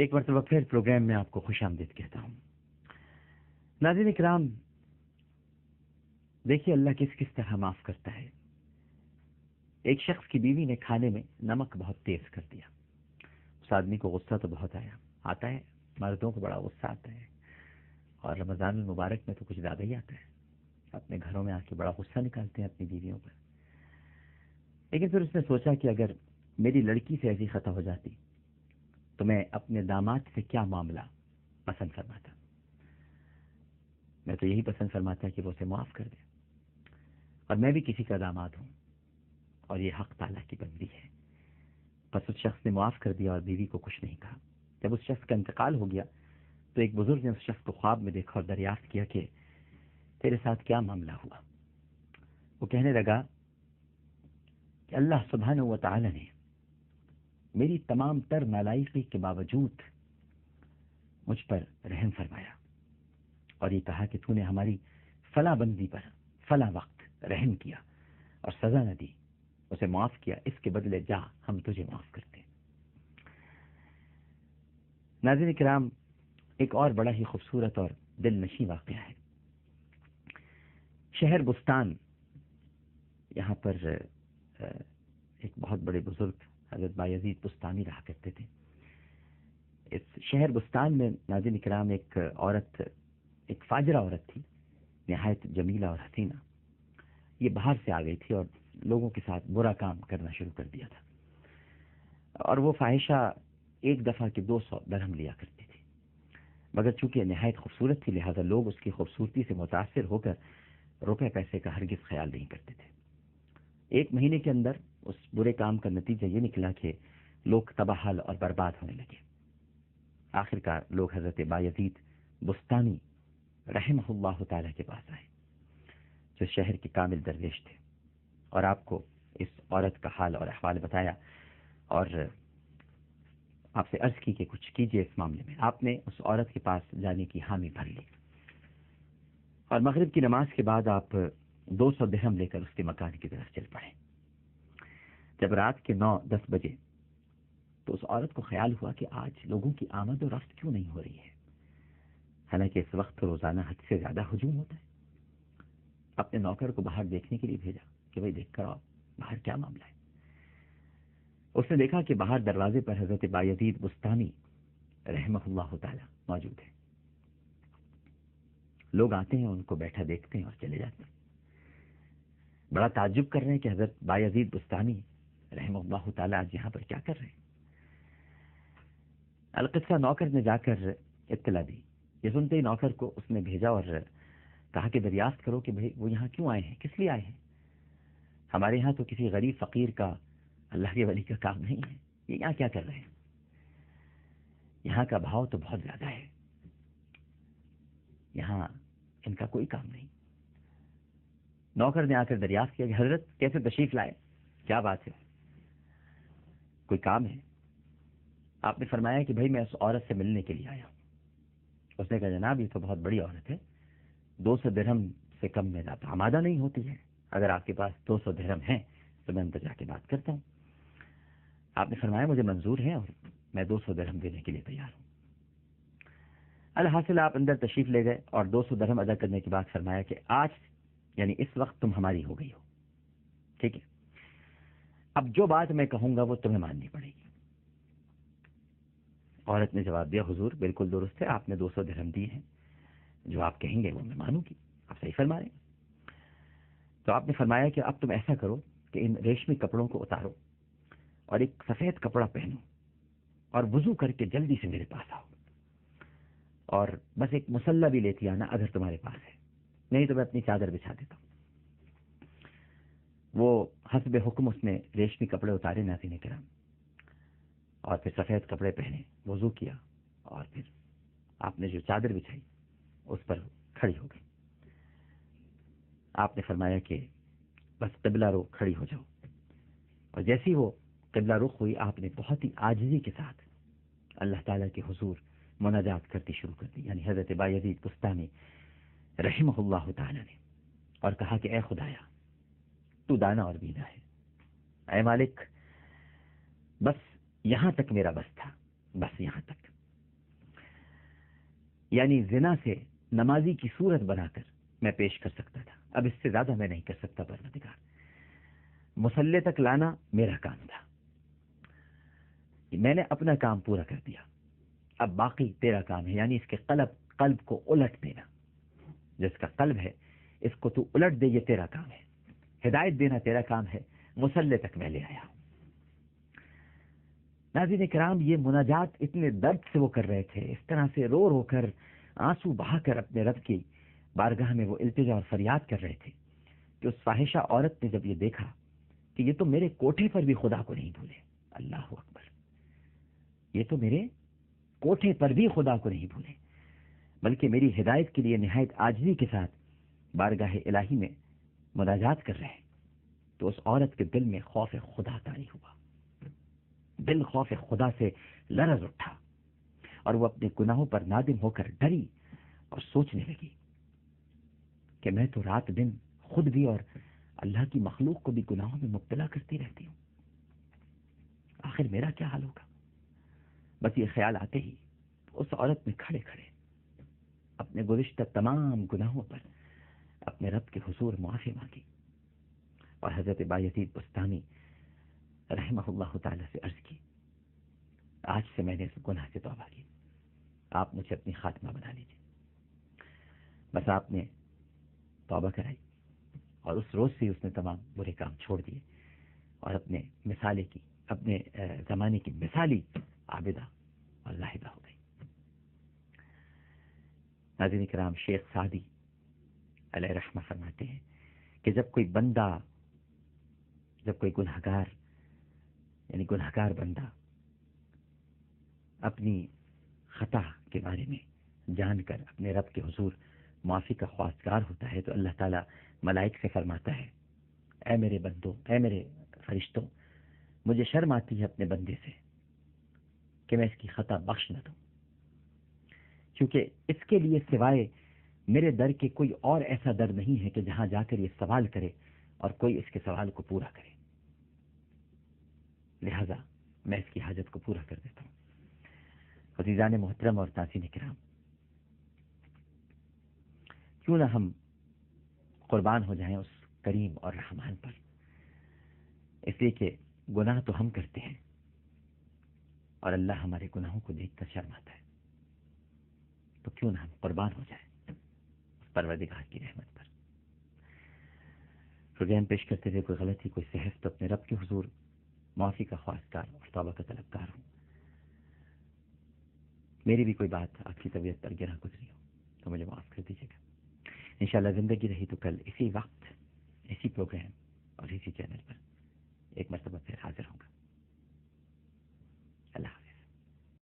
ایک مرتبہ پھر پروگرام میں آپ کو خوش آمدید کہتا ہوں۔ ناظرین کرام، دیکھیے اللہ کس کس طرح معاف کرتا ہے۔ ایک شخص کی بیوی نے کھانے میں نمک بہت تیز کر دیا۔ اس آدمی کو غصہ تو بہت آتا ہے، مردوں کو بڑا غصہ آتا ہے، اور رمضان المبارک میں تو کچھ زیادہ ہی آتا ہے۔ اپنے گھروں میں آ کے بڑا غصہ نکالتے ہیں اپنی بیویوں پر۔ لیکن پھر اس نے سوچا کہ اگر میری لڑکی سے ایسی خطا ہو جاتی تو میں اپنے داماد سے کیا معاملہ پسند فرماتا؟ میں تو یہی پسند فرماتا کہ وہ اسے معاف کر دے، اور میں بھی کسی کا داماد ہوں اور یہ حق تعالیٰ کی بندی ہے۔ بس اس شخص نے معاف کر دیا اور بیوی کو کچھ نہیں کہا۔ جب اس شخص کا انتقال ہو گیا تو ایک بزرگ نے اس شخص کو خواب میں دیکھا اور دریافت کیا کہ تیرے ساتھ کیا معاملہ ہوا؟ وہ کہنے لگا کہ اللہ سبحانہ و تعالی نے میری تمام تر نالائقی کے باوجود مجھ پر رحم فرمایا اور یہ کہا کہ تو نے ہماری فلاں بندی پر فلاں وقت رحم کیا اور سزا نہ دی، اسے معاف کیا، اس کے بدلے جا ہم تجھے معاف کرتے ہیں۔ ناظرین کرام، ایک اور بڑا ہی خوبصورت اور دل نشیں واقعہ ہے۔ شہر بستان، یہاں پر ایک بہت بڑے بزرگ حضرت بایزید بستانی رہا کرتے تھے۔ اس شہر بستان میں ناظرین کرام ایک عورت، ایک فاجرہ عورت تھی، نہایت جمیلہ اور حسینہ۔ یہ باہر سے آ گئی تھی اور لوگوں کے ساتھ برا کام کرنا شروع کر دیا تھا، اور وہ فاحشہ ایک دفعہ کے 200 درہم لیا کرتی تھی، مگر چونکہ نہایت خوبصورت تھی لہذا لوگ اس کی خوبصورتی سے متاثر ہو کر روپے پیسے کا ہرگز خیال نہیں کرتے تھے۔ ایک مہینے کے اندر اس برے کام کا نتیجہ یہ نکلا کہ لوگ تباہ حال اور برباد ہونے لگے۔ آخر کار لوگ حضرت بایزید بستانی رحمہ اللہ تعالی کے پاس آئے، جو شہر کے کامل درویش تھے، اور آپ کو اس عورت کا حال اور احوال بتایا اور آپ سے عرض کی کہ کچھ کیجئے اس معاملے میں۔ آپ نے اس عورت کے پاس جانے کی حامی بھر لی، اور مغرب کی نماز کے بعد آپ 200 درہم لے کر اس کے مکان کی طرف چل پڑے۔ جب رات کے 9-10 بجے تو اس عورت کو خیال ہوا کہ آج لوگوں کی آمد و رفت کیوں نہیں ہو رہی ہے، حالانکہ اس وقت روزانہ حد سے زیادہ ہجوم ہوتا ہے۔ اپنے نوکر کو باہر دیکھنے کے لیے بھیجا کہ بھائی دیکھ کر آؤ باہر کیا معاملہ ہے۔ اس نے دیکھا کہ باہر دروازے پر حضرت بایزید بستانی رحمہ اللہ تعالی موجود ہے۔ لوگ آتے ہیں، ان کو بیٹھا دیکھتے ہیں اور چلے جاتے ہیں، بڑا تعجب کر رہے ہیں کہ حضرت بایزید بستانی رحمہ اللہ تعالی آج یہاں پر کیا کر رہے ہیں۔ القصہ نوکر نے جا کر اطلاع دی۔ یہ سنتے ہی نوکر کو اس نے بھیجا اور کہا کہ دریافت کرو کہ بھئی وہ یہاں کیوں آئے ہیں، کس لیے آئے ہیں۔ ہمارے یہاں تو کسی غریب فقیر کا، اللہ کے ولی کا کام نہیں ہے، یہ یہاں کیا کر رہے ہیں۔ یہاں کا بھاؤ تو بہت زیادہ ہے، یہاں ان کا کوئی کام نہیں۔ نوکر نے آ کر دریافت کیا کہ حضرت کیسے تشریف لائے، کیا بات ہے، کوئی کام ہے؟ آپ نے فرمایا کہ بھائی میں اس عورت سے ملنے کے لیے آیا ہوں۔ اس نے کہا جناب یہ تو بہت بڑی عورت ہے، 200 درہم سے کم میں آمادہ نہیں ہوتی ہے، اگر آپ کے پاس 200 درہم ہیں تو میں اندر جا کے بات کرتا ہوں۔ آپ نے فرمایا مجھے منظور ہے اور میں 200 درہم دینے کے لیے تیار ہوں۔ الحاصل آپ اندر تشریف لے گئے اور 200 درہم ادا کرنے کے بعد فرمایا کہ آج یعنی اس وقت تم ہماری ہو گئی ہو، ٹھیک ہے، اب جو بات میں کہوں گا وہ تمہیں ماننی پڑے گی۔ عورت نے جواب دیا حضور بالکل درست ہے، آپ نے 200 درہم دی ہیں، جو آپ کہیں گے وہ میں مانوں گی، آپ صحیح فرما رہے ہیں۔ تو آپ نے فرمایا کہ اب تم ایسا کرو کہ ان ریشمی کپڑوں کو اتارو اور ایک سفید کپڑا پہنو اور وضو کر کے جلدی سے میرے پاس آؤ، اور بس ایک مسلح بھی لیتی آنا اگر تمہارے پاس ہے، نہیں تو میں اپنی چادر بچھا دیتا ہوں۔ وہ حسب حکم اس نے ریشمی کپڑے اتارے ناظرین کرام، اور پھر سفید کپڑے پہنے، وضو کیا، اور پھر آپ نے جو چادر بچھائی اس پر کھڑی ہو گئی۔ آپ نے فرمایا کہ بس قبلہ رخ کھڑی ہو جاؤ، اور جیسی وہ قبلہ رخ ہوئی آپ نے بہت ہی عاجزی کے ساتھ اللہ تعالیٰ کے حضور مناجات کرتی شروع کر دی، یعنی حضرت بایزید بستانی رحمہ اللہ تعالی نے، اور کہا کہ اے خدایا تو دانا اور بینا ہے، اے مالک بس یہاں تک میرا بس تھا، بس یہاں تک، یعنی زنا سے نمازی کی صورت بنا کر میں پیش کر سکتا تھا، اب اس سے زیادہ میں نہیں کر سکتا پروردگار۔ مصلے تک لانا میرا کام تھا، میں نے اپنا کام پورا کر دیا، اب باقی تیرا کام ہے، یعنی اس کے قلب کو الٹ دینا، جس کا قلب ہے اس کو تو الٹ دے، یہ تیرا کام ہے، ہدایت دینا تیرا کام ہے، مصلے تک میں لے آیا ہوں۔ ناظرین کرام، یہ مناجات اتنے درد سے وہ کر رہے تھے، اس طرح سے رو رو کر آنسو بہا کر اپنے رب کی بارگاہ میں وہ التجا اور فریاد کر رہے تھے کہ اس فاحشہ عورت نے جب یہ دیکھا کہ یہ تو میرے کوٹھے پر بھی خدا کو نہیں بھولے، اللہ اکبر، یہ تو میرے کوٹھے پر بھی خدا کو نہیں بھولے، بلکہ میری ہدایت کے لیے نہایت عاجزی کے ساتھ بارگاہ الہی میں مناجات کر رہے ہیں، تو اس عورت کے دل میں خوف خدا طاری ہوا، دل خوف خدا سے لرز اٹھا، اور وہ اپنے گناہوں پر نادم ہو کر ڈری اور سوچنے لگی کہ میں تو رات دن خود بھی اور اللہ کی مخلوق کو بھی گناہوں میں مبتلا کرتی رہتی ہوں، آخر میرا کیا حال ہوگا؟ بس یہ خیال آتے ہی اس عورت نے کھڑے کھڑے اپنے گزشتہ تمام گناہوں پر اپنے رب کے حضور معافی مانگی، اور حضرت بایزید بستامی رحمہ اللہ تعالی سے عرض کی، آج سے میں نے اس گناہ سے توبہ کی، آپ مجھے اپنی خاتمہ بنا لیجیے۔ بس آپ نے توبہ کرائی، اور اس روز سے اس نے تمام برے کام چھوڑ دیے، اور اپنے زمانے کی مثالی عابدہ اور زاہدہ ہو گئی۔ ناظرین کرام، شیخ سعدی علیہ رحمہ فرماتے ہیں کہ جب کوئی گنہگار یعنی گنہگار بندہ اپنی خطا کے بارے میں جان کر اپنے رب کے حضور معافی کا خواستگار ہوتا ہے، تو اللہ تعالیٰ ملائک سے فرماتا ہے، اے میرے بندوں، اے میرے فرشتوں، مجھے شرم آتی ہے اپنے بندے سے کہ میں اس کی خطا بخش نہ دوں، کیونکہ اس کے لیے سوائے میرے در کے کوئی اور ایسا در نہیں ہے کہ جہاں جا کر یہ سوال کرے اور کوئی اس کے سوال کو پورا کرے، لہذا میں اس کی حاجت کو پورا کر دیتا ہوں۔ عزیزان محترم اور ناظرین کرام، کیوں نہ ہم قربان ہو جائیں اس کریم اور رحمان پر، اس لیے کہ گناہ تو ہم کرتے ہیں اور اللہ ہمارے گناہوں کو دیکھ کر شرماتا ہے، تو کیوں نہ ہم قربان ہو جائیں اس پروردگار کی رحمت پر۔ پروگرام پیش کرتے ہوئے کوئی غلطی، کوئی سہو، تو اپنے رب کے حضور معافی کا خواستگار اور توبہ کا طلبگار ہوں۔ میری بھی کوئی بات آپ کی طبیعت پر گرا گزری ہو تو مجھے معاف کر دیجیے گا۔ انشاءاللہ زندگی رہی تو کل اسی وقت، اسی پروگرام اور اسی چینل پر ایک مرتبہ پھر حاضر ہوں گا۔